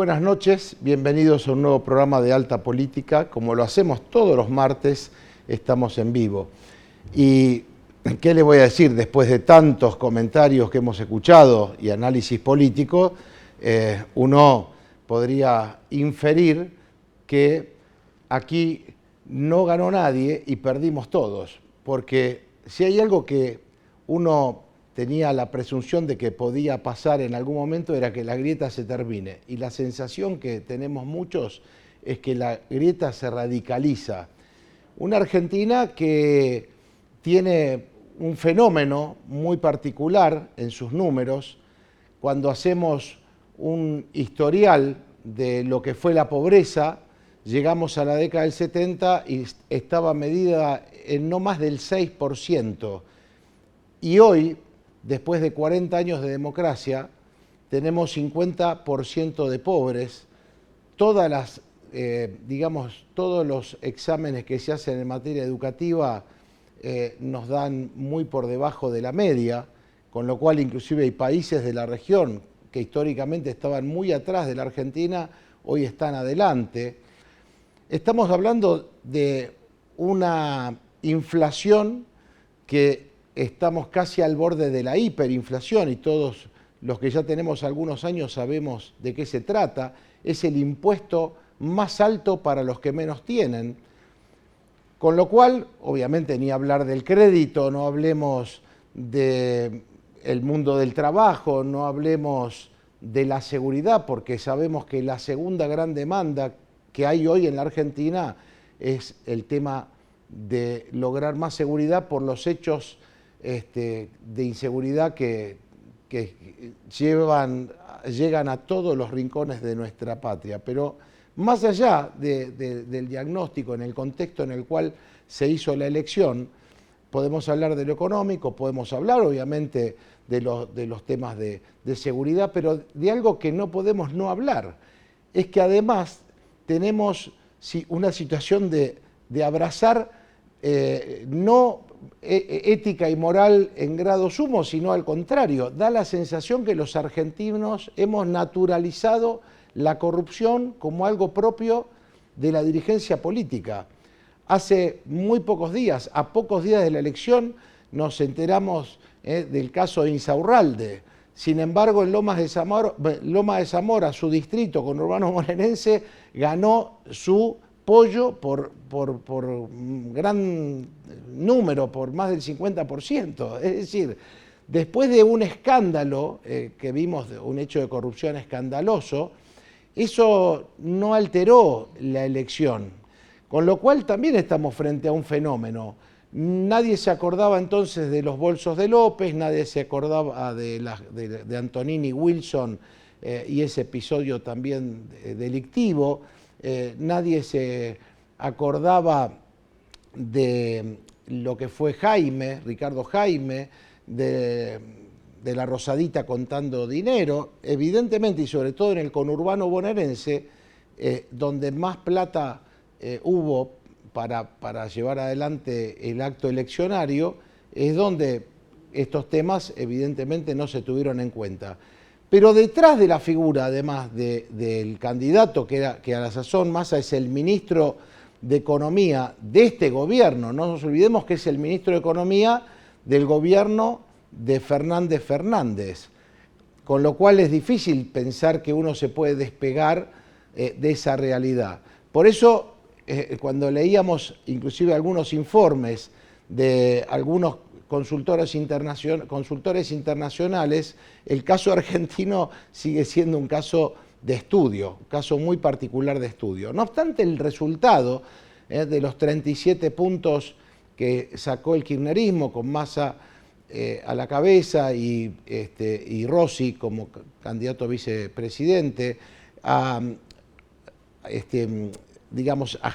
buenas noches, bienvenidos a un nuevo programa de Alta Política. Como lo hacemos todos los martes, estamos en vivo. Y ¿qué les voy a decir? Después de tantos comentarios que hemos escuchado y análisis político, uno podría inferir que aquí no ganó nadie y perdimos todos. Porque si hay algo que uno tenía la presunción de que podía pasar en algún momento era que la grieta se termine. Y la sensación que tenemos muchos es que la grieta se radicaliza. Una Argentina que tiene un fenómeno muy particular en sus números. Cuando hacemos un historial de lo que fue la pobreza, llegamos a la década del 70 y estaba medida en no más del 6%. Y hoy, después de 40 años de democracia, tenemos 50% de pobres. Todas las, todos los exámenes que se hacen en materia educativa nos dan muy por debajo de la media, con lo cual inclusive hay países de la región que históricamente estaban muy atrás de la Argentina, hoy están adelante. Estamos hablando de una inflación que estamos casi al borde de la hiperinflación y todos los que ya tenemos algunos años sabemos de qué se trata. Es el impuesto más alto para los que menos tienen. Con lo cual, obviamente, ni hablar del crédito, no hablemos del mundo del trabajo, no hablemos de la seguridad, porque sabemos que la segunda gran demanda que hay hoy en la Argentina es el tema de lograr más seguridad por los hechos de inseguridad que llegan a todos los rincones de nuestra patria. Pero más allá del diagnóstico, en el contexto en el cual se hizo la elección, podemos hablar de lo económico, podemos hablar obviamente de los temas de seguridad, pero de algo que no podemos no hablar, es que además tenemos una situación de abrazar no ética y moral en grado sumo, sino al contrario, da la sensación que los argentinos hemos naturalizado la corrupción como algo propio de la dirigencia política. Hace muy pocos días, a pocos días de la elección, nos enteramos del caso de Insaurralde. Sin embargo, en Lomas de Zamora, su distrito conurbano bonaerense, ganó su pollo por gran número, por más del 50%. Es decir, después de un escándalo que vimos, un hecho de corrupción escandaloso, eso no alteró la elección, con lo cual también estamos frente a un fenómeno. Nadie se acordaba entonces de los bolsos de López, nadie se acordaba de Antonini Wilson y ese episodio también delictivo. Nadie se acordaba de lo que fue Jaime, Ricardo Jaime, de la Rosadita contando dinero, evidentemente, y sobre todo en el conurbano bonaerense, donde más plata hubo para llevar adelante el acto eleccionario, es donde estos temas evidentemente no se tuvieron en cuenta. Pero detrás de la figura, además del candidato, que a la sazón Massa es el ministro de Economía de este gobierno, no nos olvidemos que es el ministro de Economía del gobierno de Fernández Fernández, con lo cual es difícil pensar que uno se puede despegar de esa realidad. Por eso, cuando leíamos inclusive algunos informes de algunos consultores internacionales, el caso argentino sigue siendo un caso de estudio, un caso muy particular de estudio. No obstante, el resultado de los 37 puntos que sacó el kirchnerismo con Massa a la cabeza y Rossi como candidato a vicepresidente, a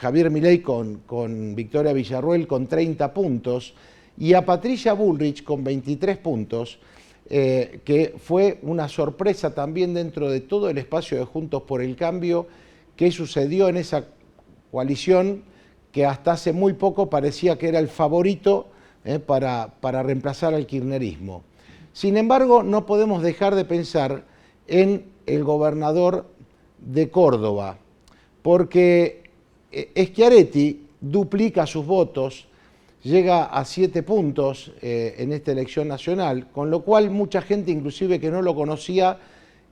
Javier Milei con Victoria Villarruel con 30 puntos y a Patricia Bullrich con 23 puntos, que fue una sorpresa también dentro de todo el espacio de Juntos por el Cambio que sucedió en esa coalición que hasta hace muy poco parecía que era el favorito para reemplazar al kirchnerismo. Sin embargo, no podemos dejar de pensar en el gobernador de Córdoba, porque Schiaretti duplica sus votos, llega a 7 puntos en esta elección nacional, con lo cual mucha gente, inclusive que no lo conocía,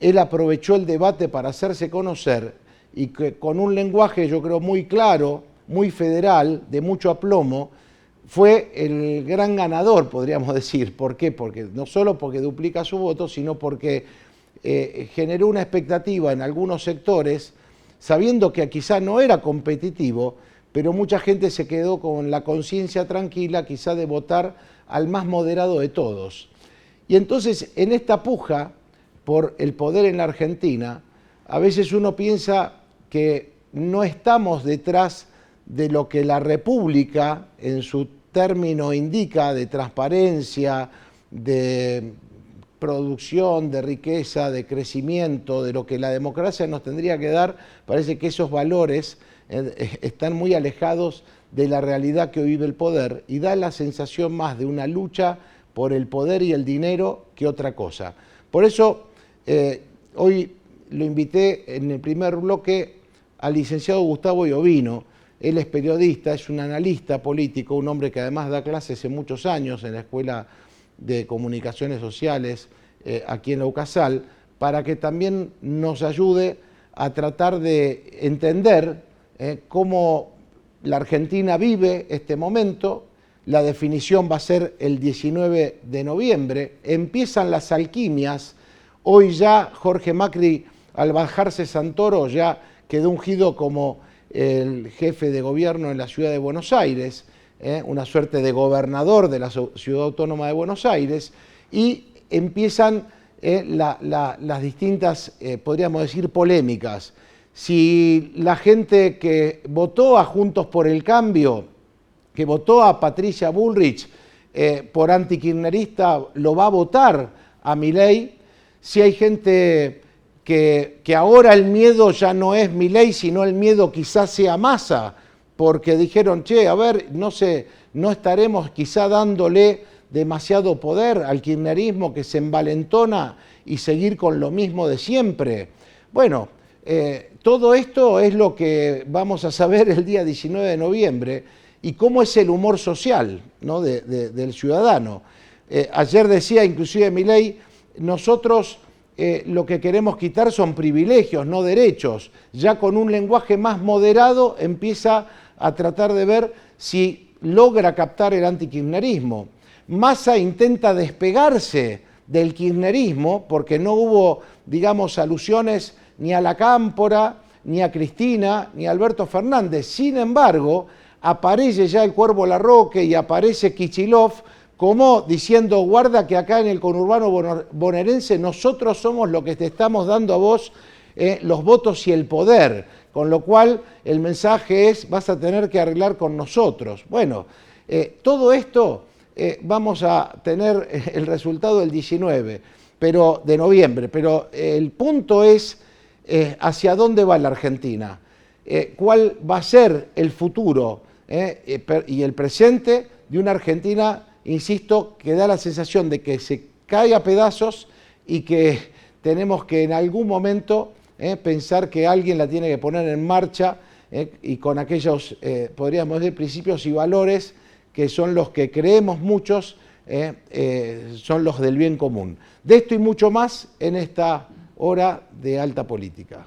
él aprovechó el debate para hacerse conocer y que con un lenguaje, yo creo, muy claro, muy federal, de mucho aplomo, fue el gran ganador, podríamos decir. ¿Por qué? Porque no solo porque duplica su voto, sino porque generó una expectativa en algunos sectores, sabiendo que quizá no era competitivo, pero mucha gente se quedó con la conciencia tranquila quizá de votar al más moderado de todos. Y entonces en esta puja por el poder en la Argentina, a veces uno piensa que no estamos detrás de lo que la República en su término indica de transparencia, de producción, de riqueza, de crecimiento, de lo que la democracia nos tendría que dar. Parece que esos valores están muy alejados de la realidad que hoy vive el poder y da la sensación más de una lucha por el poder y el dinero que otra cosa. Por eso hoy lo invité en el primer bloque al licenciado Gustavo Iovino. Él es periodista, es un analista político, un hombre que además da clases hace muchos años en la Escuela de Comunicaciones Sociales aquí en la UCASAL, para que también nos ayude a tratar de entender cómo la Argentina vive este momento. La definición va a ser el 19 de noviembre. Empiezan las alquimias. Hoy ya Jorge Macri, al bajarse Santoro, ya quedó ungido como el jefe de gobierno en la ciudad de Buenos Aires, una suerte de gobernador de la ciudad autónoma de Buenos Aires, y empiezan las distintas, podríamos decir, polémicas. Si la gente que votó a Juntos por el Cambio, que votó a Patricia Bullrich por antikirchnerista, lo va a votar a Milei, si hay gente que ahora el miedo ya no es Milei, sino el miedo quizás sea Massa, porque dijeron, che, a ver, no estaremos quizá dándole demasiado poder al kirchnerismo que se envalentona y seguir con lo mismo de siempre. Bueno, todo esto es lo que vamos a saber el día 19 de noviembre y cómo es el humor social, ¿no?, del ciudadano. Ayer decía inclusive Milei, nosotros lo que queremos quitar son privilegios, no derechos. Ya con un lenguaje más moderado empieza a tratar de ver si logra captar el antikirchnerismo. Massa intenta despegarse del kirchnerismo porque no hubo, digamos, alusiones ni a la Cámpora, ni a Cristina, ni a Alberto Fernández. Sin embargo, aparece ya el Cuervo Larroque y aparece Kicillof como diciendo, guarda que acá en el conurbano bonaerense nosotros somos los que te estamos dando a vos los votos y el poder, con lo cual el mensaje es, vas a tener que arreglar con nosotros. Bueno, todo esto vamos a tener el resultado del 19 de noviembre, pero el punto es hacia dónde va la Argentina, cuál va a ser el futuro y el presente de una Argentina, insisto, que da la sensación de que se cae a pedazos y que tenemos que en algún momento pensar que alguien la tiene que poner en marcha y con aquellos, podríamos decir, principios y valores que son los que creemos muchos, son los del bien común. De esto y mucho más en esta hora de alta política.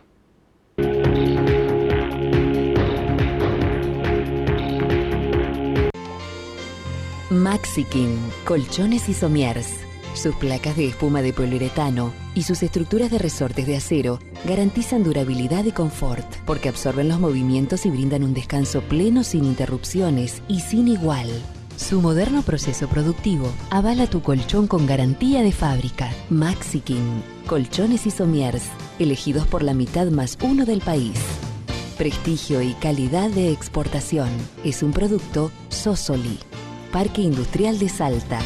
Maxikin, colchones y somiers. Sus placas de espuma de poliuretano y sus estructuras de resortes de acero garantizan durabilidad y confort, porque absorben los movimientos y brindan un descanso pleno sin interrupciones y sin igual. Su moderno proceso productivo avala tu colchón con garantía de fábrica. Maxikin, colchones y somiers, elegidos por la mitad más uno del país. Prestigio y calidad de exportación. Es un producto Sosoli. Parque Industrial de Salta.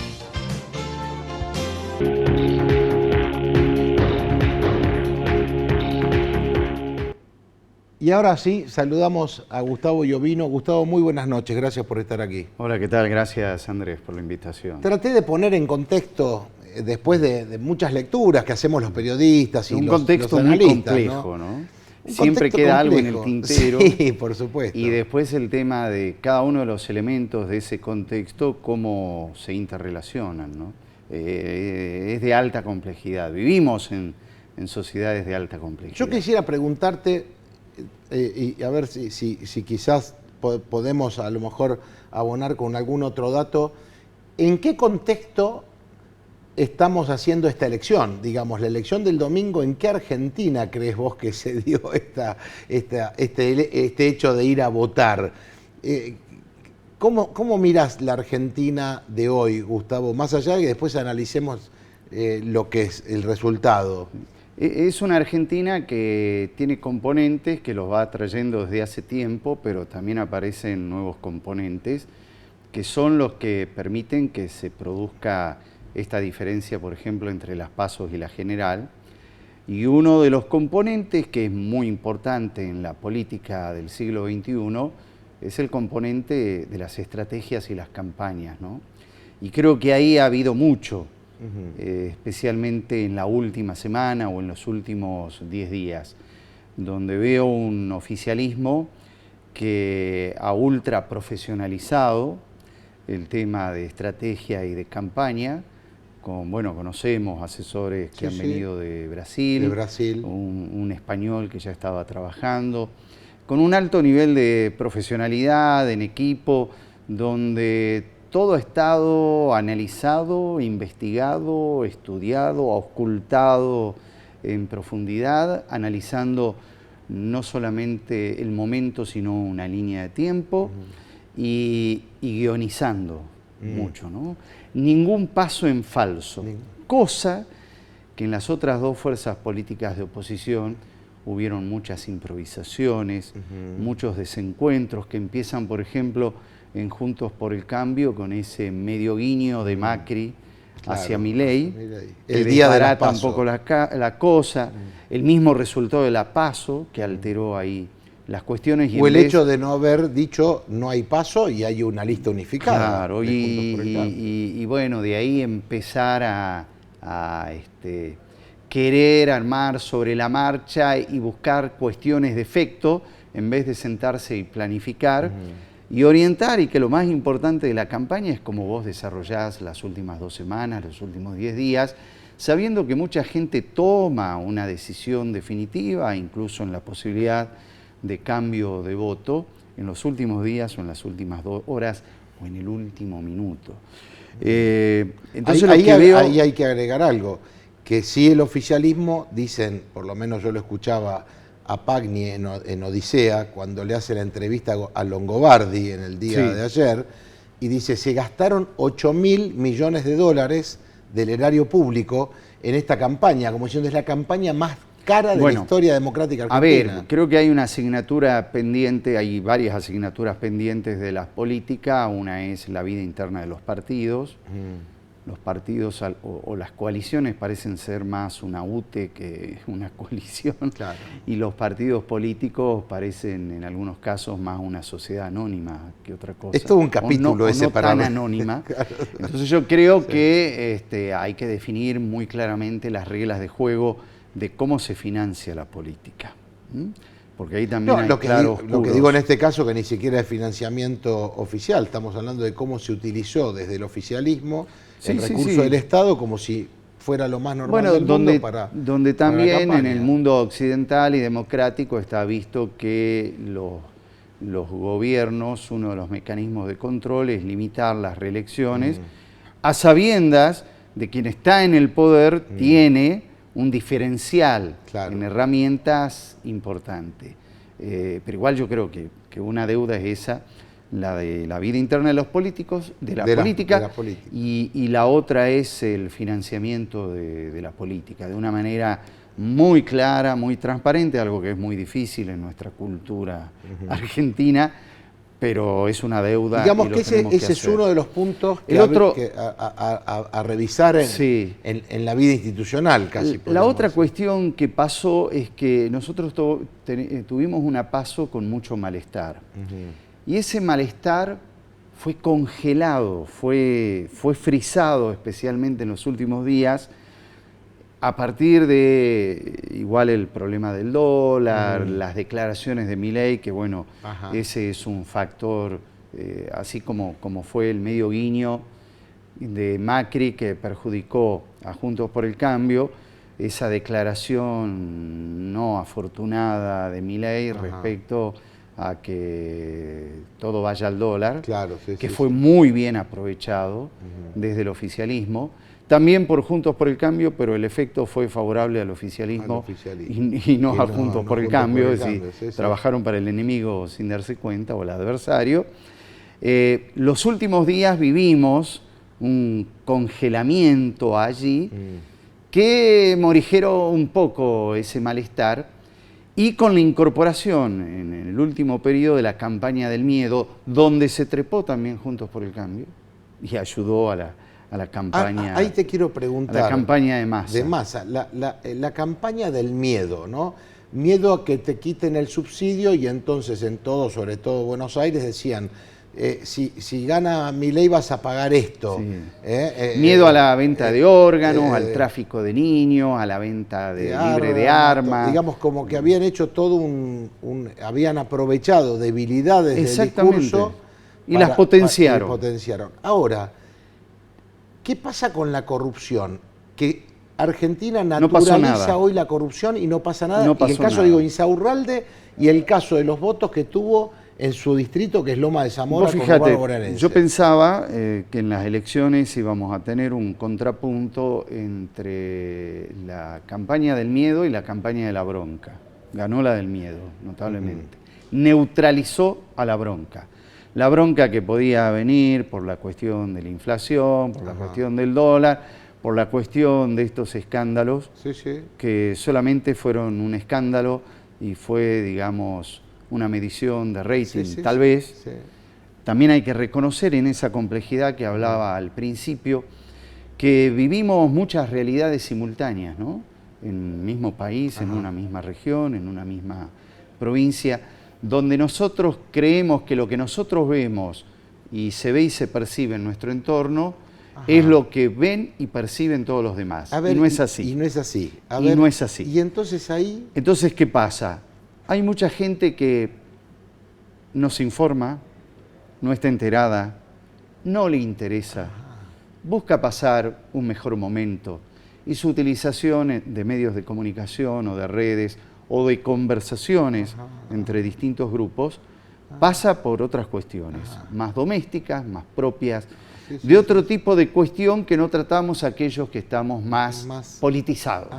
Y ahora sí, saludamos a Gustavo Iovino. Gustavo, muy buenas noches, gracias por estar aquí. Hola, ¿qué tal? Gracias, Andrés, por la invitación. Traté de poner en contexto, después de muchas lecturas que hacemos los periodistas y un los contexto analistas, muy complejo, ¿no? siempre queda algo en el tintero. Sí, por supuesto. Y después el tema de cada uno de los elementos de ese contexto, cómo se interrelacionan, ¿no? Es de alta complejidad. Vivimos en sociedades de alta complejidad. Yo quisiera preguntarte, y a ver si quizás podemos a lo mejor abonar con algún otro dato, ¿en qué contexto estamos haciendo esta elección? Digamos, la elección del domingo, ¿en qué Argentina crees vos que se dio este hecho de ir a votar? ¿Cómo mirás la Argentina de hoy, Gustavo? Más allá de que después analicemos lo que es el resultado. Es una Argentina que tiene componentes que los va trayendo desde hace tiempo, pero también aparecen nuevos componentes que son los que permiten que se produzca esta diferencia, por ejemplo, entre las PASO y la general. Y uno de los componentes que es muy importante en la política del siglo XXI es el componente de las estrategias y las campañas, ¿no? Y creo que ahí ha habido mucho, especialmente en la última semana o en los últimos 10 días, donde veo un oficialismo que ha ultra profesionalizado el tema de estrategia y de campaña. Conocemos asesores que han venido de Brasil, un español que ya estaba trabajando, con un alto nivel de profesionalidad en equipo, donde todo ha estado analizado, investigado, estudiado, auscultado en profundidad, analizando no solamente el momento, sino una línea de tiempo, y guionizando mucho, ¿no? Ningún paso en falso, cosa que en las otras dos fuerzas políticas de oposición hubieron muchas improvisaciones, muchos desencuentros que empiezan, por ejemplo, en Juntos por el Cambio con ese medio guiño de Macri hacia Milei, el día de la PASO. Un poco la cosa, el mismo resultado de la PASO que alteró ahí las cuestiones. O el hecho de no haber dicho no hay PASO y hay una lista unificada. Claro, y bueno, de ahí empezar a querer armar sobre la marcha y buscar cuestiones de efecto en vez de sentarse y planificar y orientar, y que lo más importante de la campaña es cómo vos desarrollás las últimas 2 semanas, los últimos 10 días, sabiendo que mucha gente toma una decisión definitiva, incluso en la posibilidad de cambio de voto en los últimos días o en las últimas 2 horas o en el último minuto. Entonces ahí hay que agregar algo, que si el oficialismo, dicen, por lo menos yo lo escuchaba a Pagni en Odisea, cuando le hace la entrevista a Longobardi en el día de ayer, y dice, se gastaron 8.000 millones de dólares del erario público en esta campaña, como diciendo, es la campaña más cara de la historia democrática argentina. A ver, creo que hay una asignatura pendiente, hay varias asignaturas pendientes de la política. Una es la vida interna de los partidos. Los partidos o las coaliciones parecen ser más una UTE que una coalición. Claro. Y los partidos políticos parecen en algunos casos más una sociedad anónima que otra cosa. Es todo un capítulo ese para tan anónima. Claro. Entonces yo creo que hay que definir muy claramente las reglas de juego de cómo se financia la política. Porque ahí también hay claros. Lo que digo en este caso, que ni siquiera es financiamiento oficial, estamos hablando de cómo se utilizó desde el oficialismo el recurso del Estado como si fuera lo más normal del mundo donde también en el mundo occidental y democrático está visto que los gobiernos, uno de los mecanismos de control es limitar las reelecciones, a sabiendas de quien está en el poder tiene un diferencial en herramientas importante. Pero igual yo creo que una deuda es esa, la de la vida interna de los políticos, de la política. Y la otra es el financiamiento de la política, de una manera muy clara, muy transparente, algo que es muy difícil en nuestra cultura argentina, pero es una deuda. Digamos que ese es uno de los puntos que a revisar en la vida institucional casi. La otra cuestión que pasó es que nosotros tuvimos una PASO con mucho malestar. Y ese malestar fue congelado, fue frisado especialmente en los últimos días A partir de, igual el problema del dólar, las declaraciones de Milei, que bueno, ese es un factor, así como fue el medio guiño de Macri que perjudicó a Juntos por el Cambio, esa declaración no afortunada de Milei respecto a que todo vaya al dólar, que fue muy bien aprovechado desde el oficialismo, también por Juntos por el Cambio, pero el efecto fue favorable al oficialismo, y no a Juntos por el Cambio, es decir, trabajaron para el enemigo sin darse cuenta, o el adversario. Los últimos días vivimos un congelamiento allí que morigeró un poco ese malestar, y con la incorporación en el último periodo de la campaña del miedo, donde se trepó también Juntos por el Cambio y ayudó a la campaña. Ahí te quiero preguntar. A la campaña de Massa. De Massa, la campaña del miedo, ¿no? Miedo a que te quiten el subsidio, y entonces en todo, sobre todo Buenos Aires, decían, si gana Milei vas a pagar esto. Sí. Miedo a la venta de órganos, al tráfico de niños, a la venta libre de armas. Digamos, como que habían hecho todo habían aprovechado debilidades del discurso y las potenciaron. Ahora, ¿qué pasa con la corrupción? Que Argentina naturaliza hoy la corrupción y no pasa nada. Y el caso, Insaurralde, y el caso de los votos que tuvo en su distrito, que es Loma de Zamora, con Eduardo Bonaerense. Yo pensaba que en las elecciones íbamos a tener un contrapunto entre la campaña del miedo y la campaña de la bronca. Ganó la del miedo, notablemente. Neutralizó a la bronca. La bronca que podía venir por la cuestión de la inflación, por la cuestión del dólar, por la cuestión de estos escándalos, que solamente fueron un escándalo y fue, digamos, una medición de rating, tal vez. También hay que reconocer en esa complejidad que hablaba al principio, que vivimos muchas realidades simultáneas, ¿no? En el mismo país, en una misma región, en una misma provincia, donde nosotros creemos que lo que nosotros vemos y se ve y se percibe en nuestro entorno es lo que ven y perciben todos los demás. Y no es así. Y no es así. No es así. Y entonces ahí... Entonces, ¿qué pasa? Hay mucha gente que no se informa, no está enterada, no le interesa, busca pasar un mejor momento, y su utilización de medios de comunicación o de redes o de conversaciones entre distintos grupos pasa por otras cuestiones, más domésticas, más propias, de otro tipo de cuestión que no tratamos aquellos que estamos más politizados.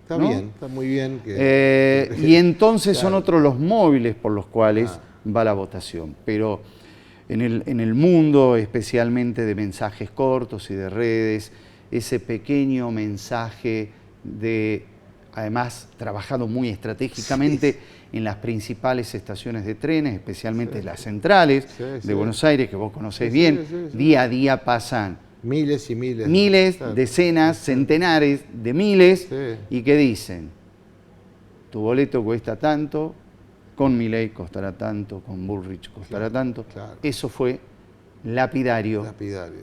Está bien, está muy bien. Y entonces son otros los móviles por los cuales va la votación. Pero en el mundo, especialmente de mensajes cortos y de redes, ese pequeño mensaje además trabajado muy estratégicamente en las principales estaciones de trenes, especialmente las centrales de Buenos Aires, que vos conocés bien, día a día pasan miles y miles. Miles, decenas, centenares de miles, y que dicen, tu boleto cuesta tanto, con Milei costará tanto, con Bullrich costará tanto. Eso fue lapidario.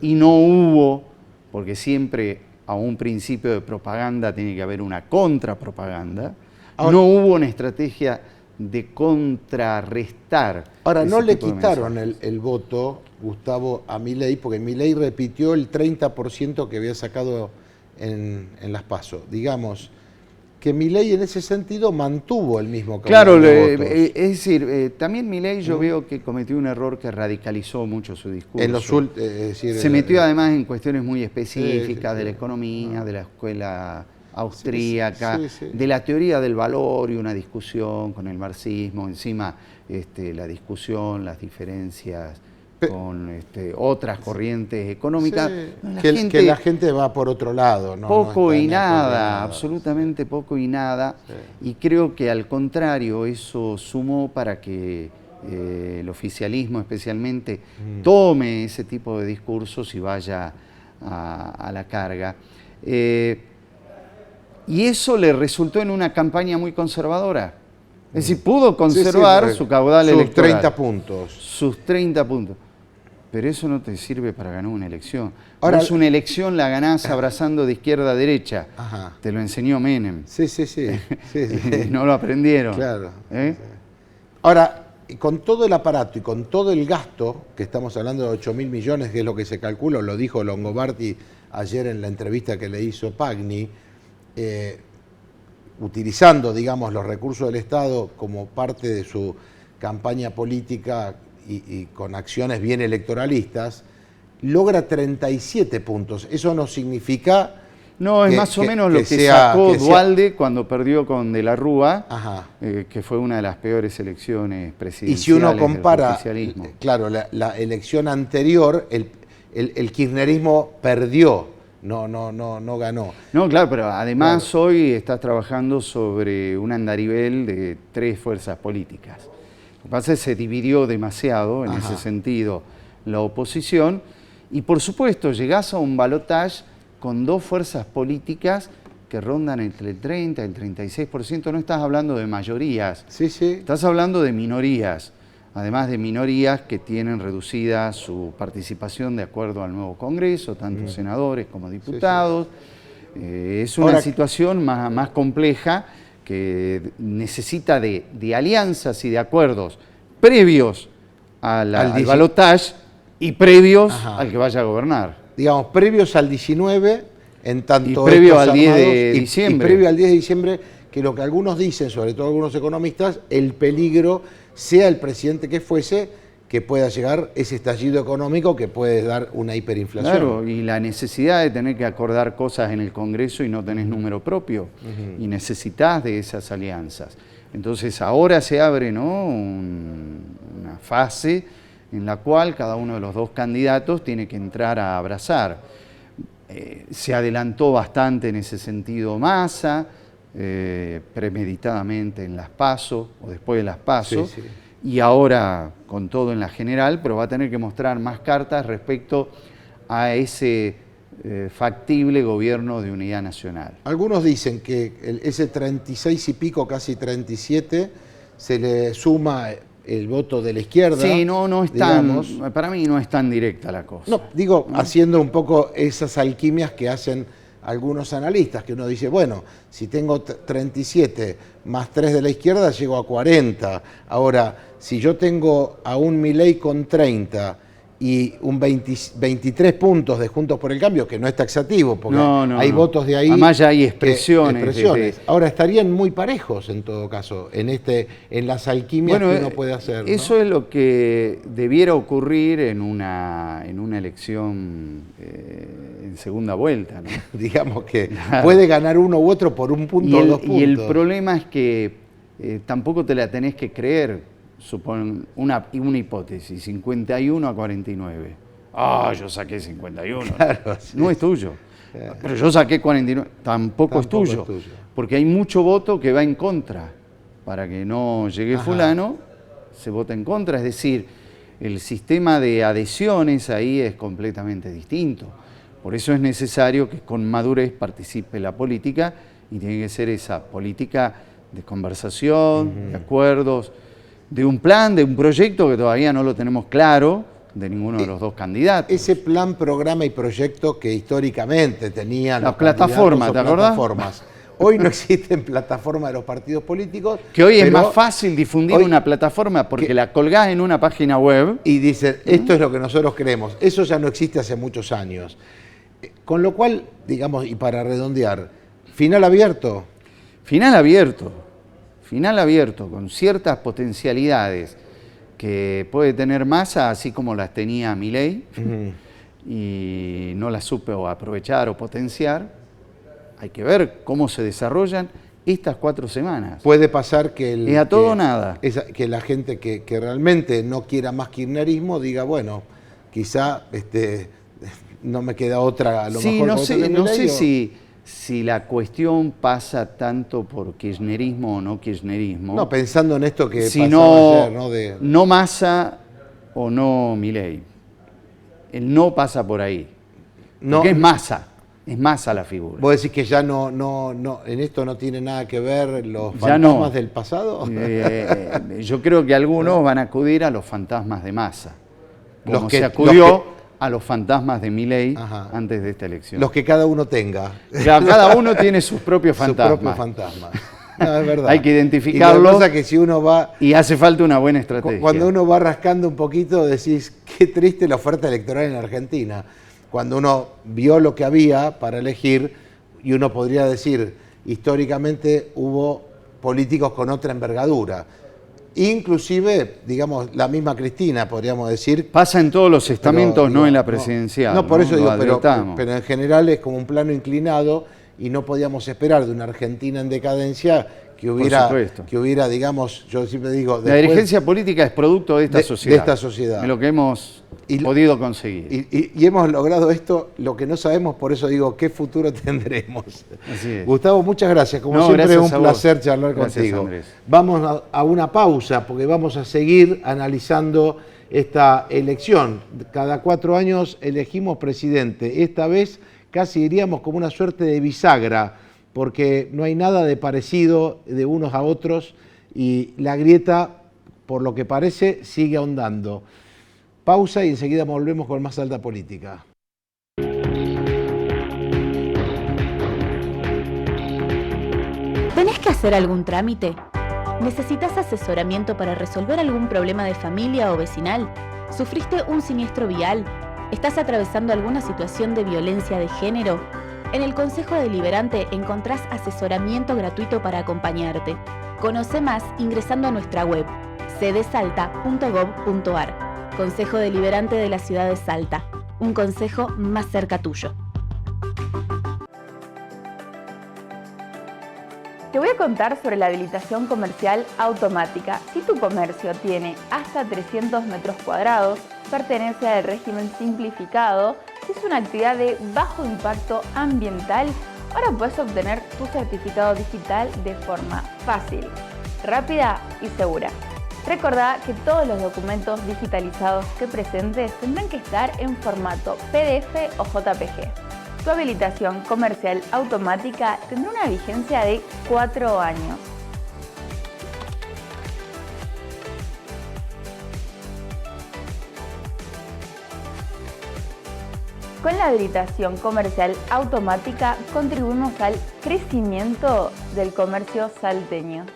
Y no hubo, porque siempre a un principio de propaganda tiene que haber una contrapropaganda, no hubo una estrategia de contrarrestar. Ahora, no le quitaron el voto, Gustavo, a Milei, porque Milei repitió el 30% que había sacado en las PASO. Digamos que Milei en ese sentido mantuvo el mismo caudal de votos. Es decir, también Milei yo veo que cometió un error que radicalizó mucho su discurso. Se metió además en cuestiones muy específicas de la economía, de la escuela austríaca, de la teoría del valor, y una discusión con el marxismo, encima la discusión, las diferencias con otras corrientes económicas. Que la gente va por otro lado. Poco y nada, absolutamente poco y nada. Y creo que al contrario, eso sumó para que el oficialismo especialmente tome ese tipo de discursos y vaya a la carga. Y eso le resultó en una campaña muy conservadora. Es decir, pudo conservar su caudal electoral. Sus 30 puntos. Sus 30 puntos. Pero eso no te sirve para ganar una elección. Ahora, vos una elección la ganás abrazando de izquierda a derecha. Ajá. Te lo enseñó Menem. Sí. No lo aprendieron. Claro. ¿Eh? Ahora, con todo el aparato y con todo el gasto, que estamos hablando de 8.000 millones, que es lo que se calcula, lo dijo Longobardi ayer en la entrevista que le hizo Pagni, utilizando, digamos, los recursos del Estado como parte de su campaña política y con acciones bien electoralistas, logra 37 puntos. Eso no significa... No, es más o menos lo que sacó Duhalde cuando perdió con De la Rúa, que fue una de las peores elecciones presidenciales. Y si uno compara, del oficialismo. Claro, la elección anterior, el kirchnerismo perdió, no ganó. No, claro, pero además hoy estás trabajando sobre un andarivel de 3 fuerzas políticas. Lo que pasa es que se dividió demasiado en ese sentido la oposición y por supuesto llegás a un balotaje con 2 fuerzas políticas que rondan entre el 30 y el 36%. No estás hablando de mayorías, estás hablando de minorías. Además de minorías que tienen reducida su participación de acuerdo al nuevo Congreso, tanto senadores como diputados. Es una situación más compleja que necesita de alianzas y de acuerdos previos al balotaje y previos al que vaya a gobernar. Digamos, previos al 19, en tanto... Y previo al 10 de diciembre. Y previo al 10 de diciembre, que lo que algunos dicen, sobre todo algunos economistas, el peligro, sea el presidente que fuese, que pueda llegar ese estallido económico que puede dar una hiperinflación. Claro, y la necesidad de tener que acordar cosas en el Congreso y no tenés número propio, y necesitas de esas alianzas. Entonces ahora se abre, ¿no?, una fase en la cual cada uno de los 2 candidatos tiene que entrar a abrazar. Se adelantó bastante en ese sentido Massa, premeditadamente en las PASO o después de las PASO, y ahora con todo en la general, pero va a tener que mostrar más cartas respecto a ese factible gobierno de unidad nacional. Algunos dicen que ese 36 y pico, casi 37, se le suma el voto de la izquierda. Sí, no es tan, para mí no es tan directa la cosa. No, digo, haciendo un poco esas alquimias que hacen algunos analistas, que uno dice, bueno, si tengo 37 más 3 de la izquierda, llego a 40. Ahora, si yo tengo a un Milei con 30 y un 23 puntos de Juntos por el Cambio, que no es taxativo, porque hay votos de ahí. Además ya hay expresiones. Ahora, estarían muy parejos en todo caso, en las alquimias que uno puede hacer, ¿no? Eso es lo que debiera ocurrir en una elección en segunda vuelta, ¿no? Digamos que puede ganar uno u otro por un punto o 2 puntos. Y el problema es que tampoco te la tenés que creer. Supone una hipótesis, 51 a 49. Yo saqué 51. Claro, no es tuyo. Pero yo saqué 49. Tampoco es tuyo. Porque hay mucho voto que va en contra. Para que no llegue fulano, se vota en contra. Es decir, el sistema de adhesiones ahí es completamente distinto. Por eso es necesario que con madurez participe la política y tiene que ser esa política de conversación, de acuerdos, de un plan, de un proyecto que todavía no lo tenemos claro de ninguno de los 2 candidatos. Ese plan, programa y proyecto que históricamente tenían las plataformas, ¿te acordás? Hoy no existen plataformas de los partidos políticos. Que hoy es más fácil difundir una plataforma porque la colgás en una página web. Y dicen, esto es lo que nosotros queremos. Eso ya no existe hace muchos años. Con lo cual, digamos, y para redondear, final abierto. Final abierto. Final abierto, con ciertas potencialidades que puede tener Massa, así como las tenía Milei, y no las supo aprovechar o potenciar. Hay que ver cómo se desarrollan estas 4 semanas. Puede pasar que... Es a todo o nada. Que la gente que realmente no quiera más kirchnerismo diga, bueno, quizá no me queda otra, a lo mejor... No sé si la cuestión pasa tanto por kirchnerismo o no kirchnerismo. No, pensando en esto que pasaba ayer, ¿no? No Massa o no Milei. El no pasa por ahí. Porque es Massa la figura. ¿Vos decís que ya no, en esto no tiene nada que ver los fantasmas del pasado? Yo creo que algunos van a acudir a los fantasmas de Massa. como se acudió a los fantasmas de Milei antes de esta elección. Los que cada uno tenga. Cada uno tiene sus propios fantasmas. Sus propios fantasmas. No, es verdad. Hay que identificarlo. Y la cosa que si uno va... Y hace falta una buena estrategia. Cuando uno va rascando un poquito, decís, qué triste la oferta electoral en Argentina. Cuando uno vio lo que había para elegir, y uno podría decir, históricamente hubo políticos con otra envergadura. Inclusive, digamos, la misma Cristina, podríamos decir. Pasa en todos los estamentos, no en la presidencial. No, por eso digo, pero en general es como un plano inclinado y no podíamos esperar de una Argentina en decadencia que hubiera, digamos, yo siempre digo... La dirigencia política es producto de esta sociedad. De esta sociedad. De lo que hemos podido conseguir. Y hemos logrado esto, lo que no sabemos, por eso digo, ¿qué futuro tendremos? Así es. Gustavo, muchas gracias. Como siempre es un placer charlar contigo. Andrés. Vamos a una pausa, porque vamos a seguir analizando esta elección. Cada 4 años elegimos presidente. Esta vez casi diríamos como una suerte de bisagra, porque no hay nada de parecido de unos a otros y la grieta, por lo que parece, sigue ahondando. Pausa y enseguida volvemos con más Alta Política. ¿Tenés que hacer algún trámite? ¿Necesitas asesoramiento para resolver algún problema de familia o vecinal? ¿Sufriste un siniestro vial? ¿Estás atravesando alguna situación de violencia de género? En el Consejo Deliberante encontrás asesoramiento gratuito para acompañarte. Conoce más ingresando a nuestra web cdsalta.gov.ar. Consejo Deliberante de la Ciudad de Salta. Un consejo más cerca tuyo. Te voy a contar sobre la habilitación comercial automática. Si tu comercio tiene hasta 300 metros cuadrados, pertenece al régimen simplificado, es una actividad de bajo impacto ambiental, ahora puedes obtener tu certificado digital de forma fácil, rápida y segura. Recordá que todos los documentos digitalizados que presentes tendrán que estar en formato PDF o JPG. Tu habilitación comercial automática tendrá una vigencia de 4 años. Con la habilitación comercial automática contribuimos al crecimiento del comercio salteño.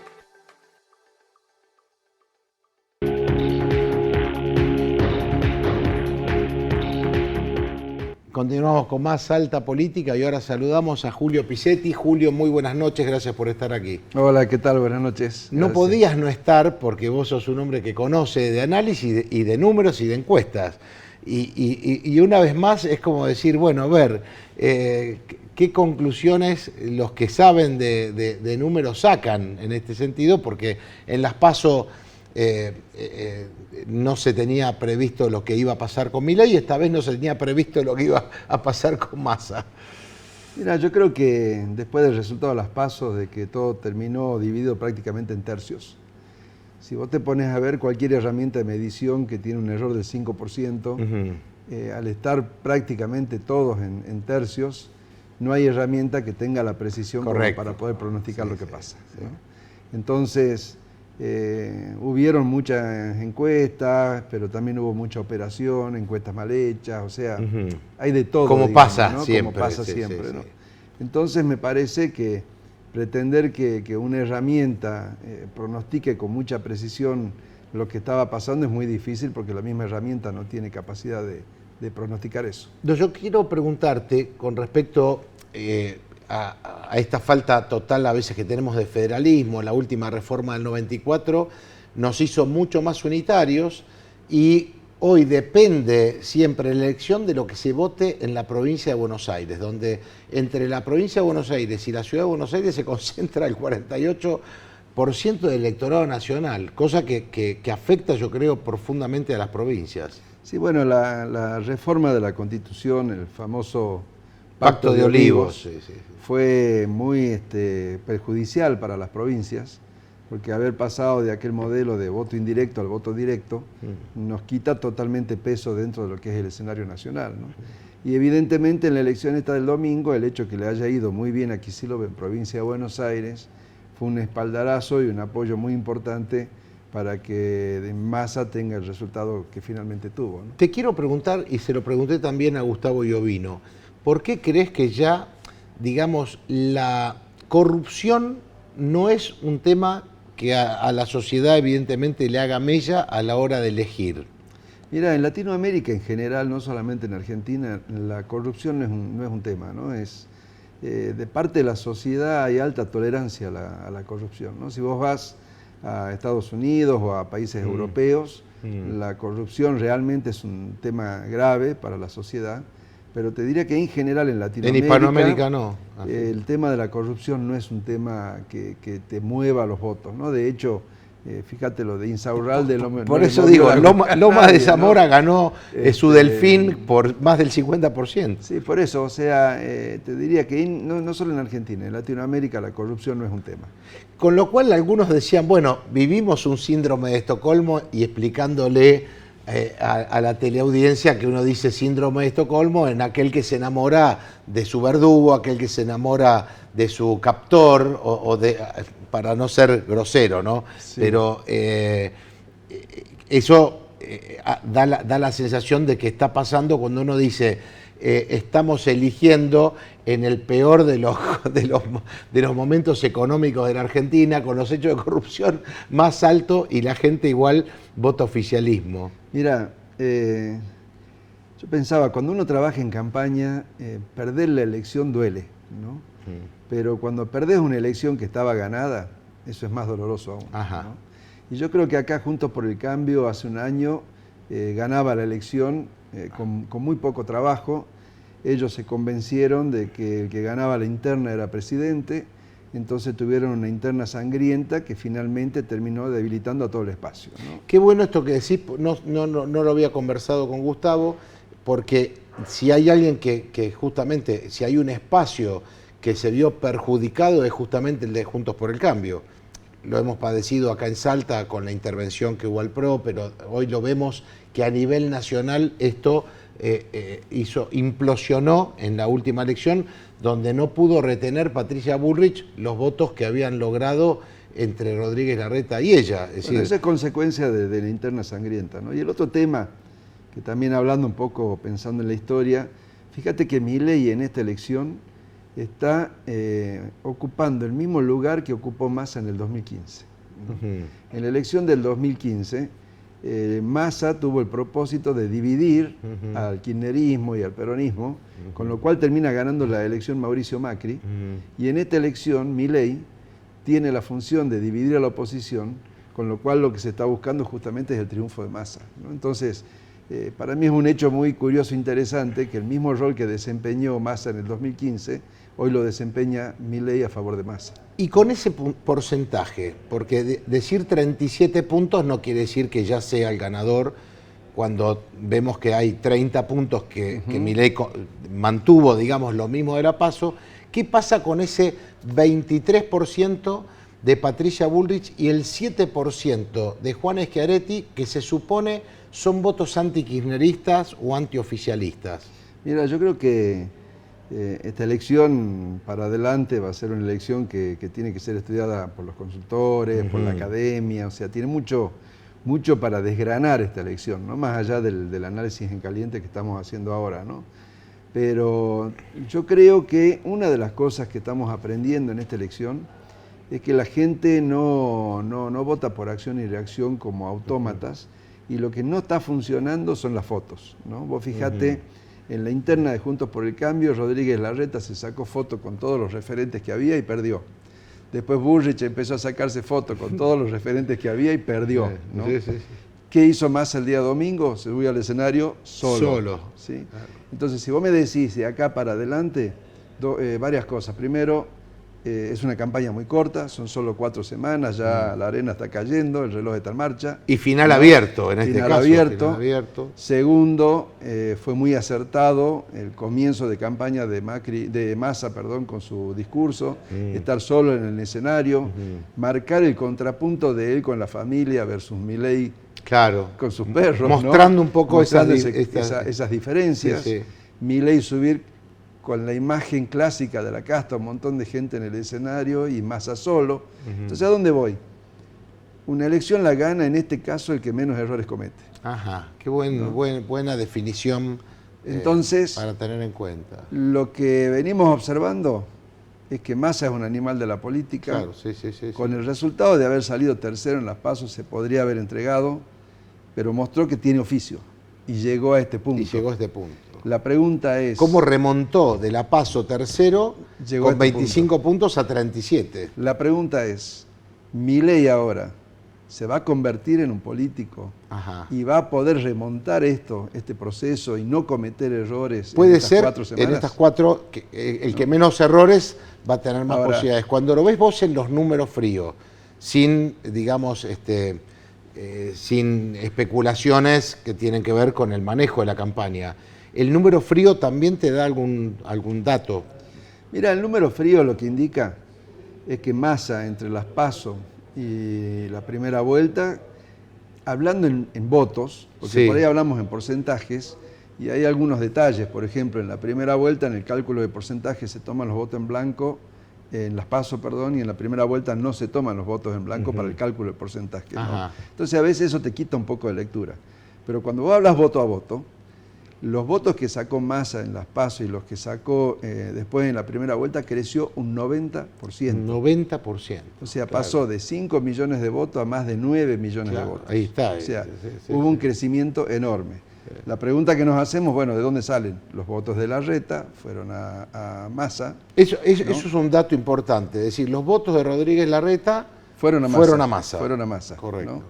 Continuamos con más Alta Política y ahora saludamos a Julio Pisetti. Julio, muy buenas noches, gracias por estar aquí. Hola, ¿qué tal? Buenas noches. No podías no estar porque vos sos un hombre que conoce de análisis y de números y de encuestas. Y una vez más es como decir, bueno, a ver, ¿qué conclusiones los que saben de números sacan en este sentido? Porque en las PASO no se tenía previsto lo que iba a pasar con Milei y esta vez no se tenía previsto lo que iba a pasar con Massa. Mira, yo creo que después del resultado de las PASO, de que todo terminó dividido prácticamente en tercios, si vos te pones a ver cualquier herramienta de medición que tiene un error del 5%, al estar prácticamente todos en tercios, no hay herramienta que tenga la precisión como para poder pronosticar lo que pasa, ¿no? Entonces, hubieron muchas encuestas, pero también hubo mucha operación, encuestas mal hechas, o sea, hay de todo. Como digamos, pasa ¿no? siempre. Como pasa siempre, ¿no? Entonces me parece que pretender que una herramienta pronostique con mucha precisión lo que estaba pasando es muy difícil porque la misma herramienta no tiene capacidad de pronosticar eso. Yo quiero preguntarte con respecto a esta falta total a veces que tenemos de federalismo. La última reforma del 94 nos hizo mucho más unitarios y hoy depende siempre la elección de lo que se vote en la provincia de Buenos Aires, donde entre la provincia de Buenos Aires y la ciudad de Buenos Aires se concentra el 48% del electorado nacional, cosa que afecta, yo creo, profundamente a las provincias. Sí, bueno, la reforma de la Constitución, el famoso Pacto de Olivos, fue muy perjudicial para las provincias, porque haber pasado de aquel modelo de voto indirecto al voto directo nos quita totalmente peso dentro de lo que es el escenario nacional, ¿no? Y evidentemente en la elección esta del domingo, el hecho que le haya ido muy bien a Kicillof en provincia de Buenos Aires fue un espaldarazo y un apoyo muy importante para que Massa tenga el resultado que finalmente tuvo, ¿no? Te quiero preguntar, y se lo pregunté también a Gustavo Iovino, ¿por qué crees que ya, digamos, la corrupción no es un tema que a la sociedad evidentemente le haga mella a la hora de elegir? Mira, en Latinoamérica en general, no solamente en Argentina, la corrupción no es un tema, ¿no? De parte de la sociedad hay alta tolerancia a la corrupción, ¿no? Si vos vas a Estados Unidos o a países europeos, la corrupción realmente es un tema grave para la sociedad, pero te diría que en general en Latinoamérica... En Hispanoamérica no. El tema de la corrupción no es un tema que te mueva los votos, ¿no? De hecho, fíjate lo de Insaurralde... Por eso digo, Lomas de Zamora, ¿no? Ganó su Delfín por más del 50%. Sí, por eso, o sea, te diría que no solo en Argentina, en Latinoamérica la corrupción no es un tema. Con lo cual algunos decían, bueno, vivimos un síndrome de Estocolmo, y explicándole a la teleaudiencia que uno dice síndrome de Estocolmo en aquel que se enamora de su verdugo, aquel que se enamora de su captor, para no ser grosero, ¿no? Sí. Pero eso da la sensación de que está pasando cuando uno dice estamos eligiendo en el peor de los momentos económicos de la Argentina, con los hechos de corrupción más altos, y la gente igual vota oficialismo. Mira, yo pensaba, cuando uno trabaja en campaña, perder la elección duele, ¿no? Pero cuando perdés una elección que estaba ganada, eso es más doloroso aún, ¿no? Y yo creo que acá Juntos por el Cambio hace un año ganaba la elección con muy poco trabajo. Ellos se convencieron de que el que ganaba la interna era presidente, entonces tuvieron una interna sangrienta que finalmente terminó debilitando a todo el espacio, ¿no? Qué bueno esto que decís, no lo había conversado con Gustavo, porque si hay alguien que justamente, si hay un espacio que se vio perjudicado, es justamente el de Juntos por el Cambio. Lo hemos padecido acá en Salta con la intervención que hubo al PRO, pero hoy lo vemos que a nivel nacional esto implosionó en la última elección, donde no pudo retener Patricia Bullrich los votos que habían logrado entre Rodríguez Larreta y ella. Es decir, esa es consecuencia de la interna sangrienta, ¿no? Y el otro tema, que también hablando un poco, pensando en la historia, fíjate que Milei en esta elección está ocupando el mismo lugar que ocupó Massa en el 2015, ¿no? En la elección del 2015, Massa tuvo el propósito de dividir al kirchnerismo y al peronismo, con lo cual termina ganando la elección Mauricio Macri, y en esta elección Milei tiene la función de dividir a la oposición, con lo cual lo que se está buscando justamente es el triunfo de Massa, ¿no? Entonces, para mí es un hecho muy curioso e interesante que el mismo rol que desempeñó Massa en el 2015, hoy lo desempeña Milei a favor de Massa. Y con ese porcentaje, porque decir 37 puntos no quiere decir que ya sea el ganador, cuando vemos que hay 30 puntos que Milei mantuvo, digamos, lo mismo de la PASO. ¿Qué pasa con ese 23% de Patricia Bullrich y el 7% de Juan Schiaretti, que se supone son votos anti-kirchneristas o antioficialistas? Mira, yo creo que esta elección para adelante va a ser una elección que tiene que ser estudiada por los consultores, por la academia, o sea, tiene mucho para desgranar esta elección, ¿no? Más allá del análisis en caliente que estamos haciendo ahora, ¿no? Pero yo creo que una de las cosas que estamos aprendiendo en esta elección es que la gente no vota por acción y reacción como autómatas, y lo que no está funcionando son las fotos, ¿no? Vos fijate, en la interna de Juntos por el Cambio, Rodríguez Larreta se sacó foto con todos los referentes que había y perdió. Después Bullrich empezó a sacarse foto con todos los referentes que había y perdió, ¿no? Sí. ¿Qué hizo Massa el día domingo? Se subió al escenario solo. ¿Sí? Entonces, si vos me decís de acá para adelante, varias cosas. Primero, es una campaña muy corta, son solo 4 semanas, ya la arena está cayendo, el reloj está en marcha. Y final abierto, en este caso. Final abierto. Segundo, fue muy acertado el comienzo de campaña de Massa, con su discurso, estar solo en el escenario, marcar el contrapunto de él con la familia versus Milei, claro, con sus perros, mostrando, ¿no? Un poco esas diferencias. Sí. Milei subir con la imagen clásica de la casta, un montón de gente en el escenario y Massa solo. Entonces, ¿a dónde voy? una elección la gana en este caso el que menos errores comete. Ajá, qué buena definición. Entonces, para tener en cuenta. Lo que venimos observando es que Massa es un animal de la política. Claro, con el resultado de haber salido tercero en las PASO se podría haber entregado, pero mostró que tiene oficio y llegó a este punto. La pregunta es... ¿Cómo remontó de la PASO tercero con 25 puntos a 37? La pregunta es, Milei ahora se va a convertir en un político y va a poder remontar este proceso y no cometer errores en estas 4 semanas. En estas 4, el que menos errores va a tener más posibilidades. Cuando lo ves vos en los números fríos, sin, digamos, sin especulaciones que tienen que ver con el manejo de la campaña, ¿el número frío también te da algún dato? Mira, el número frío lo que indica es que Massa entre las PASO y la primera vuelta, hablando en votos, porque por ahí hablamos en porcentajes, y hay algunos detalles. Por ejemplo, en la primera vuelta, en el cálculo de porcentajes, se toman los votos en blanco, en las PASO, perdón, y en la primera vuelta no se toman los votos en blanco para el cálculo de porcentajes, ¿no? Entonces, a veces eso te quita un poco de lectura. Pero cuando vos hablas voto a voto, los votos que sacó Massa en las PASO y los que sacó después en la primera vuelta creció un 90%. 90%. O sea, pasó de 5 millones de votos a más de 9 millones de votos. Ahí está. O sea, hubo un crecimiento enorme. La pregunta que nos hacemos, bueno, ¿de dónde salen? Los votos de Larreta fueron a Massa. Eso es un dato importante. Es decir, los votos de Rodríguez Larreta fueron a Massa. Fueron a Massa. Correcto. ¿no?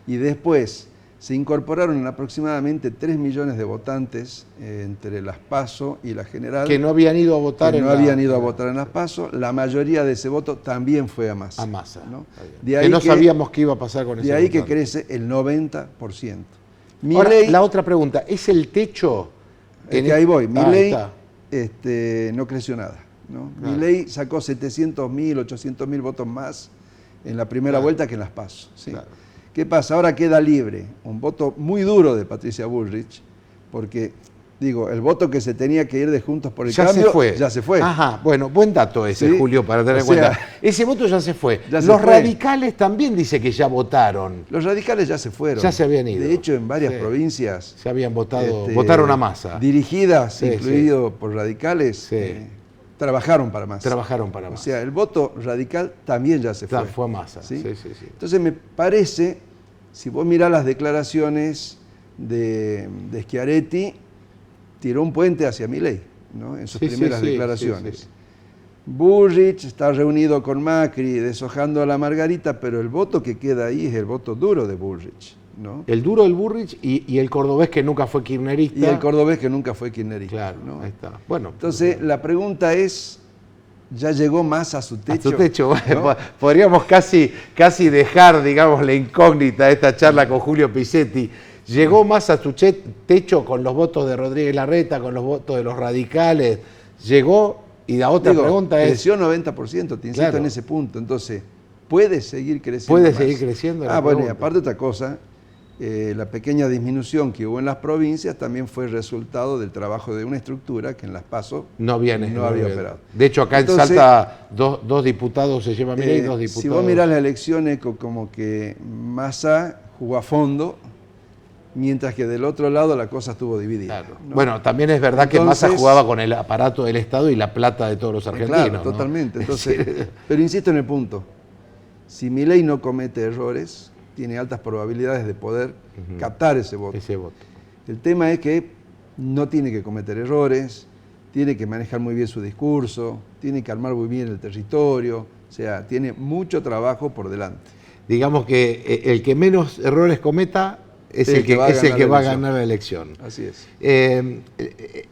Y después se incorporaron aproximadamente 3 millones de votantes entre las PASO y la general. Que no habían ido a votar en las PASO. La mayoría de ese voto también fue a Massa. A Massa. ¿no? Que no sabíamos qué iba a pasar con ese De ahí votante. que crece el 90%. Ahora, la otra pregunta, ¿es el techo? Que ahí voy. Milei no creció nada. ¿no? Milei sacó 700.000, 800.000 votos más en la primera vuelta que en las PASO. ¿sí? ¿Qué pasa? Ahora queda libre un voto muy duro de Patricia Bullrich, porque, digo, el voto que se tenía que ir de Juntos por el Cambio ya se fue. Ajá, bueno, buen dato ese, ¿sí? Julio, para tener en cuenta. Ese voto ya se fue. Los radicales también dice que ya votaron. Los radicales ya se fueron. Ya se habían ido. De hecho, en varias provincias se habían votado, votaron a Massa. Dirigidas, incluido por radicales, trabajaron para Massa. O sea, el voto radical también ya se fue. Fue a Massa. ¿sí? Entonces me parece, si vos mirás las declaraciones de Schiaretti, tiró un puente hacia Milei, ¿no? En sus primeras declaraciones. Bullrich está reunido con Macri, deshojando a la Margarita, pero el voto que queda ahí es el voto duro de Bullrich, ¿no? El duro del Bullrich y el cordobés que nunca fue kirchnerista. Y el cordobés que nunca fue kirchnerista. Claro, ¿no? ahí está. Bueno, entonces, la pregunta es, ¿ya llegó Massa a su techo? A su techo, ¿no? Podríamos casi dejar, digamos, la incógnita de esta charla con Julio Pizzetti. ¿Llegó Massa a su techo con los votos de Rodríguez Larreta, con los votos de los radicales? ¿Llegó? Y la otra pregunta es... Creció 90%, te insisto en ese punto. Entonces, ¿puede seguir creciendo ¿Puede más? seguir creciendo? Bueno, y aparte otra cosa, la pequeña disminución que hubo en las provincias también fue resultado del trabajo de una estructura que en las PASO no había operado. De hecho, acá en Salta dos diputados se llevan, mira, y 2 diputados. Si vos mirás las elecciones, como que Massa jugó a fondo, mientras que del otro lado la cosa estuvo dividida. Claro. ¿no? Bueno, también es verdad que Massa jugaba con el aparato del Estado y la plata de todos los argentinos. Claro, totalmente. Entonces, pero insisto en el punto, si Milei no comete errores, tiene altas probabilidades de poder captar ese voto. El tema es que no tiene que cometer errores, tiene que manejar muy bien su discurso, tiene que armar muy bien el territorio, o sea, tiene mucho trabajo por delante. Digamos que el que menos errores cometa es el que va a ganar la elección. Así es.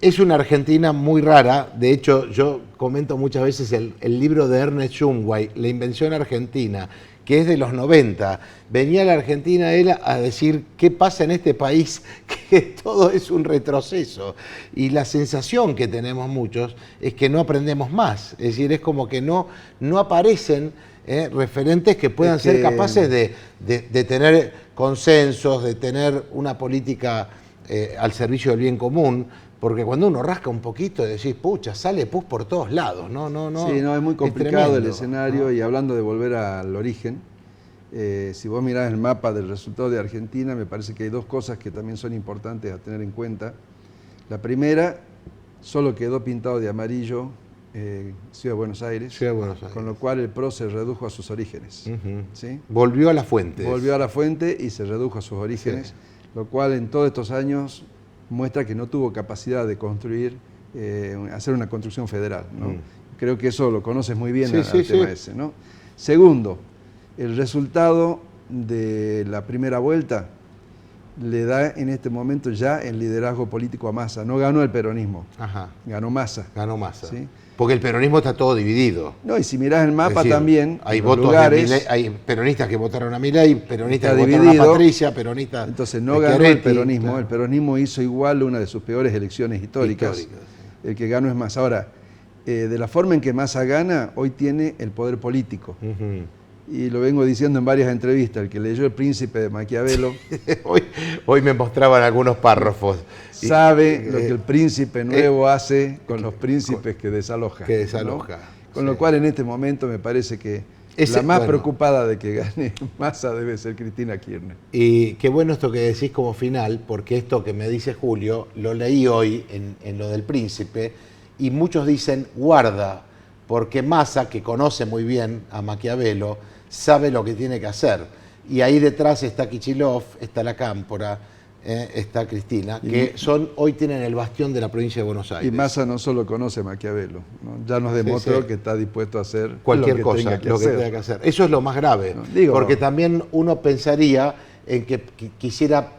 Es una Argentina muy rara. De hecho, yo comento muchas veces el libro de Ernest Shumway, La invención argentina, que es de los 90. Venía a la Argentina él a decir qué pasa en este país, que todo es un retroceso. Y la sensación que tenemos muchos es que no aprendemos más. Es decir, es como que no aparecen referentes que puedan ser capaces de tener consensos, de tener una política al servicio del bien común, porque cuando uno rasca un poquito decís, pucha, sale pus por todos lados, no. Sí, no, es muy complicado el escenario, ¿no? Y hablando de volver al origen, Si vos mirás el mapa del resultado de Argentina, me parece que hay dos cosas que también son importantes a tener en cuenta. La primera, solo quedó pintado de amarillo Ciudad de Buenos Aires, con lo cual el PRO se redujo a sus orígenes. ¿Sí? Volvió a la fuente. Volvió a la fuente y se redujo a sus orígenes, lo cual en todos estos años muestra que no tuvo capacidad de construir, hacer una construcción federal, ¿no? Creo que eso lo conoces muy bien al tema ese, ¿no? Segundo, el resultado de la primera vuelta le da en este momento ya el liderazgo político a Massa. No ganó el peronismo, ganó Massa. Ganó Massa. ¿Sí? Porque el peronismo está todo dividido. No, y si mirás el mapa también, hay votos lugares, hay peronistas que votaron a Milei, peronistas que dividido, votaron a Patricia, peronistas. Entonces no ganó el peronismo. Claro. El peronismo hizo igual una de sus peores elecciones históricas. El que ganó es Massa. Ahora, de la forma en que Massa gana, hoy tiene el poder político. Y lo vengo diciendo en varias entrevistas, el que leyó El Príncipe de Maquiavelo... hoy me mostraban algunos párrafos. Sabe lo que el príncipe nuevo hace con los príncipes que desaloja. ¿No? Con lo cual en este momento me parece que la más preocupada de que gane Massa debe ser Cristina Kirchner. Y qué bueno esto que decís como final, porque esto que me dice Julio, lo leí hoy en lo del Príncipe, y muchos dicen, guarda, porque Massa, que conoce muy bien a Maquiavelo, sabe lo que tiene que hacer. Y ahí detrás está Kicillof, está la Cámpora, está Cristina, que hoy tienen el bastión de la provincia de Buenos Aires. Y Massa no solo conoce a Maquiavelo, ¿no? Ya nos demostró que está dispuesto a hacer cualquier cosa, lo que tenga que hacer. Eso es lo más grave, porque también uno pensaría en que quisiera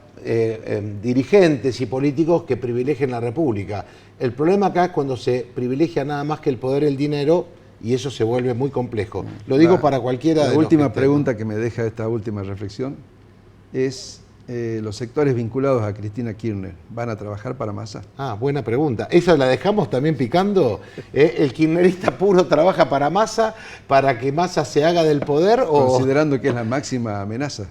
dirigentes y políticos que privilegien la República. El problema acá es cuando se privilegia nada más que el poder y el dinero, y eso se vuelve muy complejo. Lo digo para cualquiera de los... La última pregunta que me deja esta última reflexión es, ¿los sectores vinculados a Cristina Kirchner van a trabajar para Massa? Buena pregunta. ¿Esa la dejamos también picando? ¿El kirchnerista puro trabaja para Massa, para que Massa se haga del poder? Considerando que es la máxima amenaza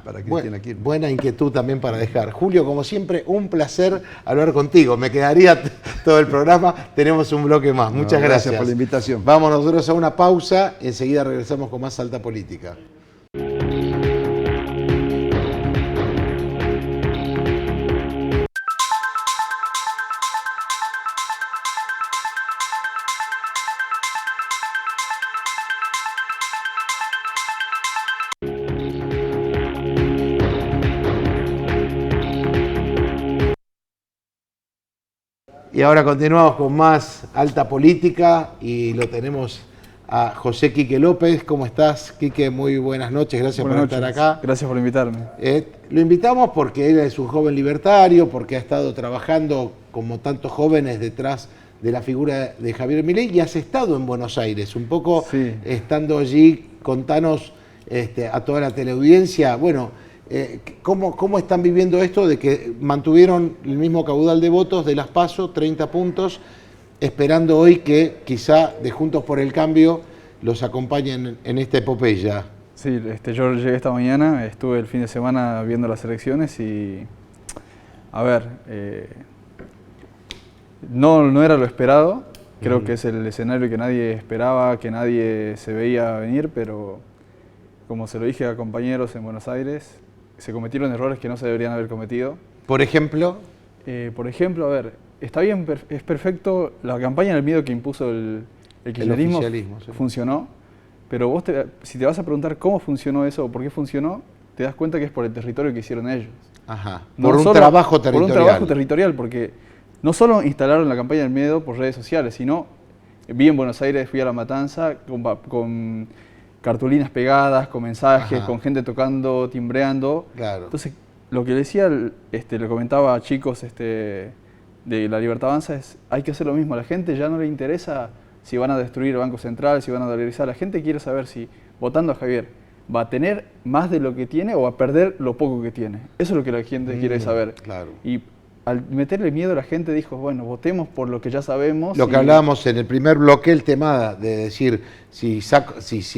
para Cristina Kirchner. Buena inquietud también para dejar. Julio, como siempre, un placer hablar contigo. Me quedaría todo el programa. Tenemos un bloque más. Muchas gracias. Gracias por la invitación. Vamos nosotros a una pausa. Enseguida regresamos con más Alta Política. Y ahora continuamos con más Alta Política y lo tenemos a José Quique López. ¿Cómo estás, Quique? Muy buenas noches, gracias por estar acá. Gracias por invitarme. Lo invitamos porque él es un joven libertario, porque ha estado trabajando como tantos jóvenes detrás de la figura de Javier Milei y has estado en Buenos Aires, un poco estando allí. Contanos a toda la teleaudiencia, ¿cómo están viviendo esto de que mantuvieron el mismo caudal de votos de las PASO, 30 puntos, esperando hoy que quizá de Juntos por el Cambio los acompañen en esta epopeya? Sí, yo llegué esta mañana, estuve el fin de semana viendo las elecciones y, no era lo esperado. Creo que es el escenario que nadie esperaba, que nadie se veía venir, pero como se lo dije a compañeros en Buenos Aires, se cometieron errores que no se deberían haber cometido. ¿Por ejemplo? Está bien, es perfecto, la campaña del miedo que impuso el kirchnerismo funcionó, pero si te vas a preguntar cómo funcionó eso o por qué funcionó, te das cuenta que es por el territorio que hicieron ellos. Por un trabajo territorial. Por un trabajo territorial, porque no solo instalaron la campaña del miedo por redes sociales, sino vi en Buenos Aires, fui a La Matanza con cartulinas pegadas, con mensajes, con gente tocando, timbreando. Claro. Entonces, lo que decía, le comentaba a chicos de La Libertad Avanza es, hay que hacer lo mismo. A la gente ya no le interesa si van a destruir el Banco Central, si van a dolarizar. La gente quiere saber si, votando a Javier, va a tener más de lo que tiene o va a perder lo poco que tiene. Eso es lo que la gente quiere saber. Claro. Y al meterle miedo a la gente dijo, bueno, votemos por lo que ya sabemos. Lo que hablábamos en el primer bloque, el tema de decir, si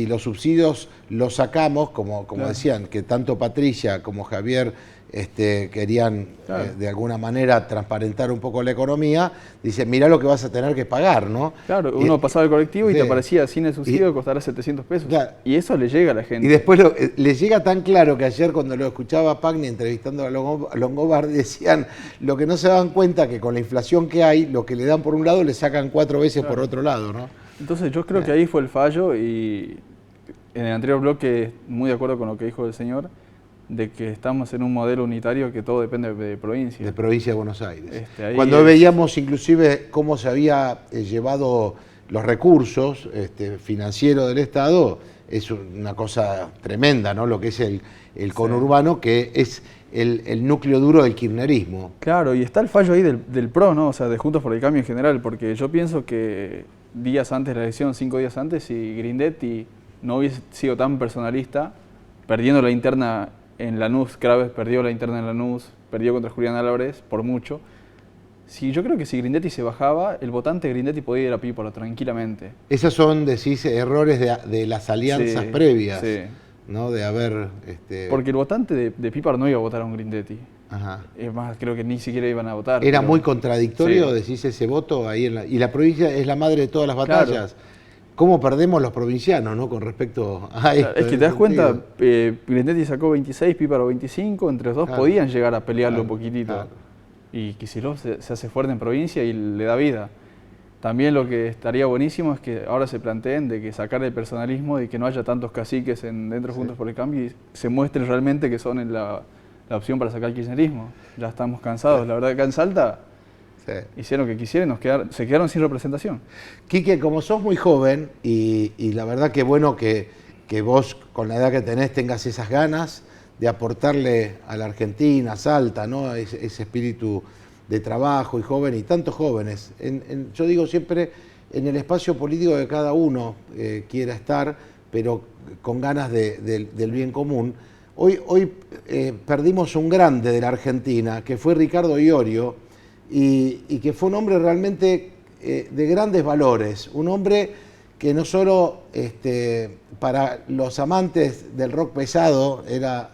los subsidios los sacamos, como decían, que tanto Patricia como Javier querían Claro. de alguna manera transparentar un poco la economía, dice, mirá lo que vas a tener que pagar, ¿no? Claro, uno pasaba el colectivo y sí. te aparecía sin el subsidio costará 700 pesos. Claro. Y eso le llega a la gente. Y después les llega tan claro que ayer cuando lo escuchaba a Pagni entrevistando a Longobardi decían lo que no se daban cuenta que con la inflación que hay, lo que le dan por un lado le sacan 4 veces por otro lado, ¿no? Entonces yo creo que ahí fue el fallo y en el anterior bloque muy de acuerdo con lo que dijo el señor, de que estamos en un modelo unitario que todo depende de provincia. De provincia de Buenos Aires. Ahí Cuando veíamos inclusive cómo se había llevado los recursos financieros del Estado, es una cosa tremenda, ¿no? Lo que es el conurbano, que es el núcleo duro del kirchnerismo. Claro, y está el fallo ahí del PRO, ¿no? O sea, de Juntos por el Cambio en general, porque yo pienso que días antes de la elección, 5 días antes, si Grindetti no hubiese sido tan personalista, perdiendo la interna en Lanús, Kraves perdió la interna en Lanús, perdió contra Julián Álvarez por mucho. Yo creo que si Grindetti se bajaba, el votante de Grindetti podía ir a Píparo tranquilamente. Esos son, decís, errores de las alianzas previas, sí. ¿no? De haber... Porque el votante de Píparo no iba a votar a un Grindetti. Ajá. Es más, creo que ni siquiera iban a votar. Era pero... muy contradictorio, sí. decís, ese voto ahí y la provincia es la madre de todas las batallas. Claro. ¿Cómo perdemos los provincianos, ¿no? Con respecto a esto? Es que te das cuenta, Grindetti sacó 26, Píparo 25, entre los dos podían llegar a pelearlo un poquitito. Claro. Y Kicillof se hace fuerte en provincia y le da vida. También lo que estaría buenísimo es que ahora se planteen de que sacar el personalismo y que no haya tantos caciques dentro Juntos por el Cambio y se muestren realmente que son la opción para sacar el kirchnerismo. Ya estamos cansados. La verdad que acá en Salta hicieron lo que quisieron y se quedaron sin representación. Quique, como sos muy joven y la verdad que bueno que vos con la edad que tenés tengas esas ganas de aportarle a la Argentina, a Salta, ¿no? Ese espíritu de trabajo y joven y tantos jóvenes. Yo digo siempre en el espacio político que cada uno quiera estar, pero con ganas del bien común. Hoy perdimos un grande de la Argentina, que fue Ricardo Iorio, y que fue un hombre realmente de grandes valores, un hombre que no solo para los amantes del rock pesado era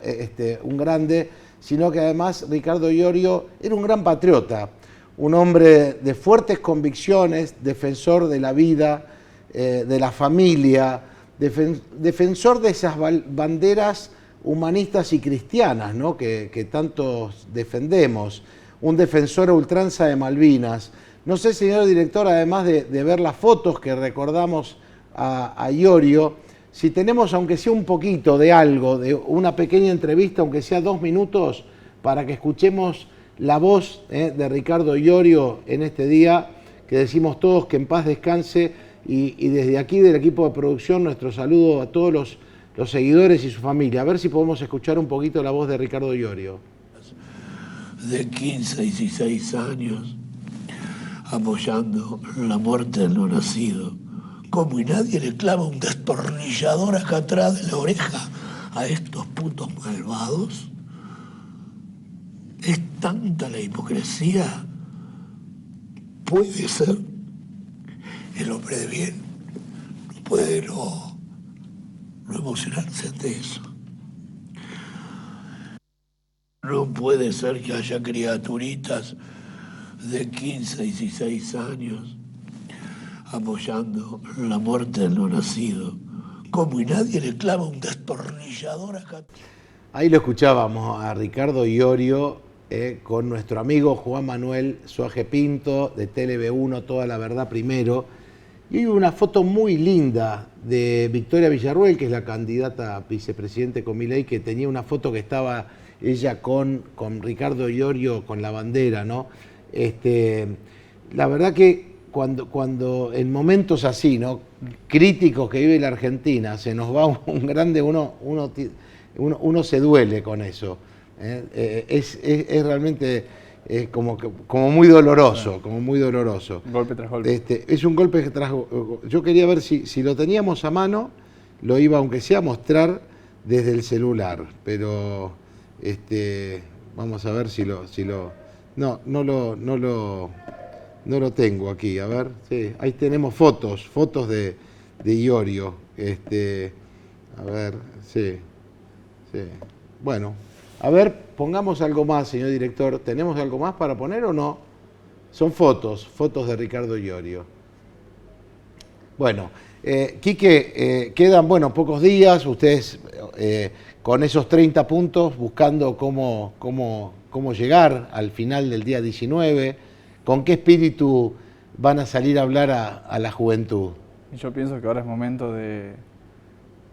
un grande, sino que además Ricardo Iorio era un gran patriota, un hombre de fuertes convicciones, defensor de la vida, de la familia, defensor de esas banderas humanistas y cristianas, ¿no? que tantos defendemos, un defensor a ultranza de Malvinas. No sé, señor director, además de ver las fotos que recordamos a Iorio, si tenemos, aunque sea un poquito de algo, de una pequeña entrevista, aunque sea 2 minutos, para que escuchemos la voz de Ricardo Iorio en este día, que decimos todos que en paz descanse, y desde aquí del equipo de producción nuestro saludo a todos los seguidores y su familia. A ver si podemos escuchar un poquito la voz de Ricardo Iorio. De 15 a 16 años, apoyando la muerte del no nacido. Como y nadie le clava un destornillador acá atrás de la oreja a estos putos malvados. Es tanta la hipocresía. Puede ser el hombre de bien, no puede no emocionarse ante eso. No puede ser que haya criaturitas de 15 a 16 años apoyando la muerte del no nacido. Como y nadie le clava un destornillador acá. Ahí lo escuchábamos a Ricardo Iorio con nuestro amigo Juan Manuel Suaje Pinto de TLV1, Toda la Verdad Primero. Y hay una foto muy linda de Victoria Villarruel, que es la candidata a vicepresidente con Milei, que tenía una foto que estaba ella con Ricardo Iorio con la bandera, ¿no? La verdad que cuando en momentos así, ¿no? Críticos que vive la Argentina, se nos va un grande, uno se duele con eso. Es realmente como muy doloroso, como muy doloroso. Golpe tras golpe. Es un golpe tras golpe. Yo quería ver si lo teníamos a mano, lo iba aunque sea a mostrar desde el celular, pero vamos a ver si lo no lo tengo aquí, a ver, sí, ahí tenemos fotos de Iorio, a ver, sí, bueno, A ver, pongamos algo más, señor director. ¿Tenemos algo más para poner o no? Son fotos de Ricardo Iorio. Bueno, Quique, quedan pocos días, ustedes con esos 30 puntos buscando cómo llegar al final del día 19, ¿con qué espíritu van a salir a hablar a la juventud? Yo pienso que ahora es momento de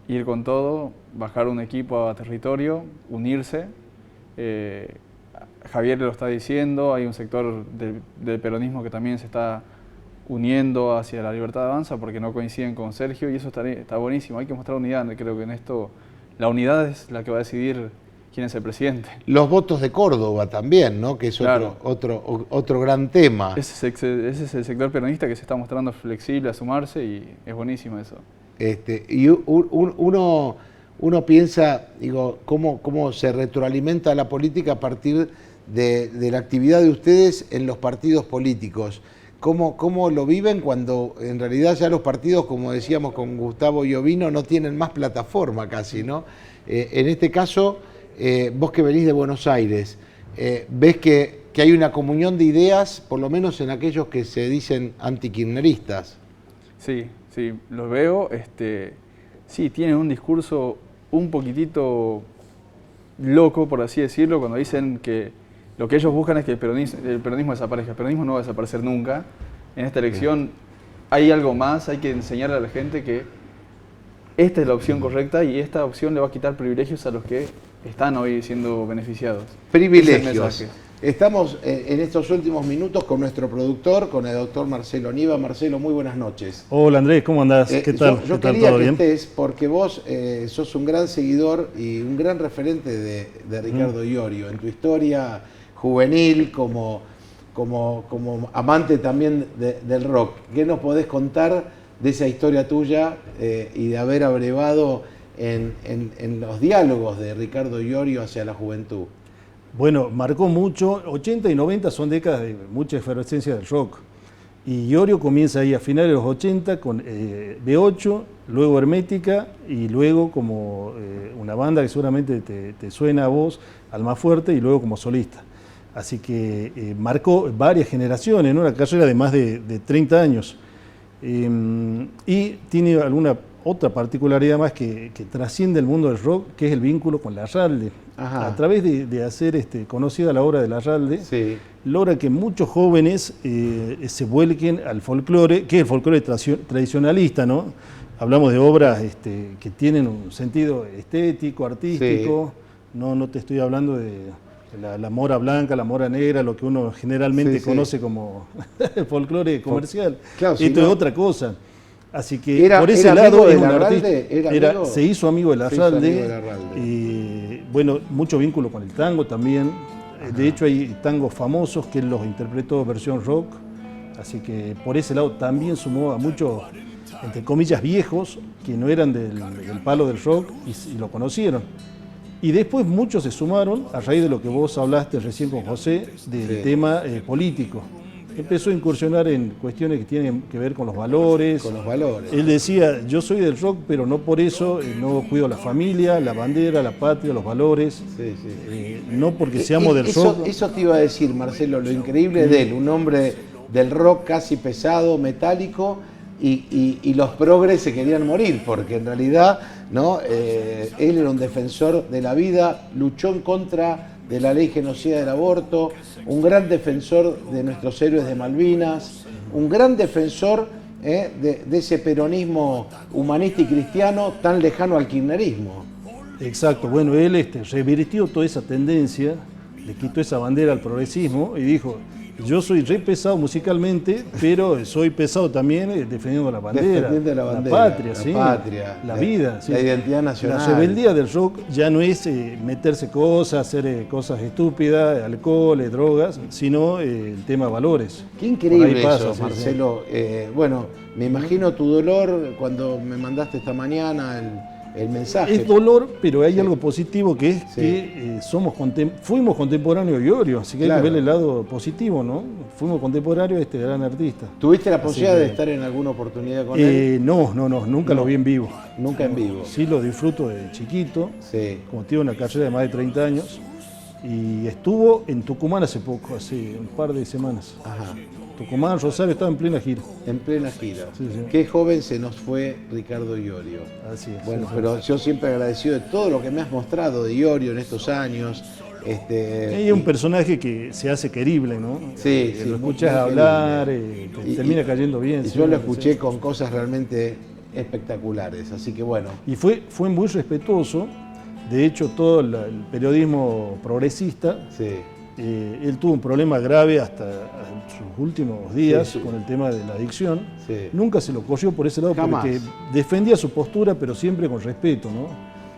ir con todo, bajar un equipo a territorio, unirse. Javier lo está diciendo, hay un sector del peronismo que también se está uniendo hacia la Libertad Avanza porque no coinciden con Sergio y eso está buenísimo. Hay que mostrar unidad, creo que en esto la unidad es la que va a decidir quién es el presidente. Los votos de Córdoba también, ¿no? Que es claro. otro gran tema. Ese es el sector peronista que se está mostrando flexible a sumarse y es buenísimo eso. Y uno piensa, digo, cómo se retroalimenta la política a partir de la actividad de ustedes en los partidos políticos. ¿Cómo lo viven cuando en realidad ya los partidos, como decíamos con Gustavo Iovino, no tienen más plataforma casi, ¿no? En este caso, vos que venís de Buenos Aires, ves que hay una comunión de ideas, por lo menos en aquellos que se dicen antikirchneristas. Sí, los veo. Sí, tienen un discurso un poquitito loco, por así decirlo, cuando dicen que lo que ellos buscan es que el peronismo desaparezca. El peronismo no va a desaparecer nunca. En esta elección hay algo más, hay que enseñarle a la gente que esta es la opción correcta y esta opción le va a quitar privilegios a los que están hoy siendo beneficiados. Privilegios. Estamos en estos últimos minutos con nuestro productor, con el doctor Marcelo Niva. Marcelo, muy buenas noches. Hola Andrés, ¿cómo andás? ¿Qué tal? Yo quería que estés porque vos sos un gran seguidor y un gran referente de Ricardo Iorio en tu historia juvenil como amante también del rock. ¿Qué nos podés contar de esa historia tuya y de haber abrevado en los diálogos de Ricardo Iorio hacia la juventud? Bueno, marcó mucho. 80 y 90 son décadas de mucha efervescencia del rock. Y Iorio comienza ahí a finales de los 80 con B8, luego Hermética y luego como una banda que seguramente te suena a vos, Almafuerte, y luego como solista. Así que marcó varias generaciones, ¿no? Una carrera de más de 30 años. Y tiene alguna otra particularidad más que trasciende el mundo del rock, que es el vínculo con Larralde. Ajá. A través de hacer conocida la obra de Larralde, sí, logra que muchos jóvenes se vuelquen al folclore, que es el folclore tradicionalista, ¿no? Hablamos de obras que tienen un sentido estético, artístico, sí. No te estoy hablando de la mora blanca, la mora negra, lo que uno generalmente conoce como el folclore comercial. Claro, esto es otra cosa. Así que por ese lado es un artista, se hizo amigo de Larralde, y bueno, mucho vínculo con el tango también. Ajá. De hecho hay tangos famosos que él los interpretó versión rock, así que por ese lado también sumó a muchos, entre comillas, viejos que no eran del palo del rock y lo conocieron. Y después muchos se sumaron a raíz de lo que vos hablaste recién con José, del tema político. Empezó a incursionar en cuestiones que tienen que ver con los valores. Con los valores. Él decía, yo soy del rock, pero no por eso no cuido la familia, la bandera, la patria, los valores. Sí, sí. No porque seamos del rock. Eso te iba a decir, Marcelo, lo increíble de él, un hombre del rock casi pesado, metálico, y los progres se querían morir, porque en realidad ¿no? Él era un defensor de la vida, luchó en contra de la ley genocida del aborto, un gran defensor de nuestros héroes de Malvinas, un gran defensor de ese peronismo humanista y cristiano tan lejano al kirchnerismo. Exacto, bueno, él revirtió toda esa tendencia, le quitó esa bandera al progresismo y dijo, yo soy re pesado musicalmente, pero soy pesado también defendiendo la bandera, la patria, la ¿sí? Patria, la vida, ¿sí? La identidad nacional. La rebeldía del rock ya no es meterse cosas, hacer cosas estúpidas, alcohol, drogas, sino el tema valores. Qué increíble pasa, eso, Marcelo. Bueno, me imagino tu dolor cuando me mandaste esta mañana el mensaje. Es dolor, pero hay algo positivo que es que fuimos contemporáneos de Iorio, así que hay que ver el lado positivo, ¿no? Fuimos contemporáneos de este gran artista. ¿Tuviste la posibilidad de estar en alguna oportunidad con él? No, nunca lo vi en vivo. Nunca en vivo. Sí lo disfruto de chiquito, como tiene una carrera de más de 30 años, y estuvo en Tucumán hace poco, hace un par de semanas. Ajá. Tucumán, Rosario, estaba en plena gira. En plena gira. Sí, sí. Qué joven se nos fue Ricardo Iorio. Así es. Bueno, sí, pero yo siempre agradecido de todo lo que me has mostrado de Iorio en estos años. Es un personaje que se hace querible, ¿no? Sí, sí, lo muy escuchas hablar, Y- termina cayendo bien. Y sí, yo lo sí. escuché con cosas realmente espectaculares, así que bueno. Y fue muy respetuoso. De hecho, todo el periodismo progresista, Sí. él tuvo un problema grave hasta sus últimos días Sí, sí. con el tema de la adicción. Sí. Nunca se lo corrió por ese lado Jamás. porque defendía su postura, pero siempre con respeto, ¿no?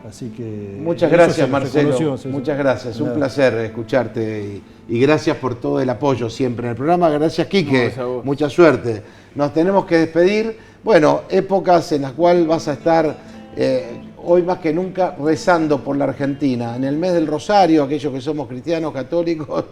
Así que Muchas eso se gracias, le Marcelo. reconoció, sí, sí. Muchas gracias. Un Nada. placer escucharte y gracias por todo el apoyo siempre en el programa. Gracias, Quique. No, gracias a vos. Mucha suerte. Nos tenemos que despedir. Bueno, épocas en las cuales vas a estar hoy más que nunca rezando por la Argentina. En el mes del Rosario, aquellos que somos cristianos, católicos,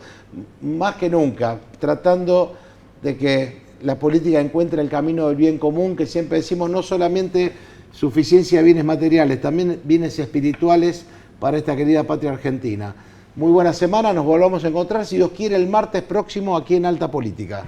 más que nunca, tratando de que la política encuentre el camino del bien común, que siempre decimos no solamente suficiencia de bienes materiales, también bienes espirituales para esta querida patria argentina. Muy buena semana, nos volvamos a encontrar, si Dios quiere, el martes próximo aquí en Alta Política.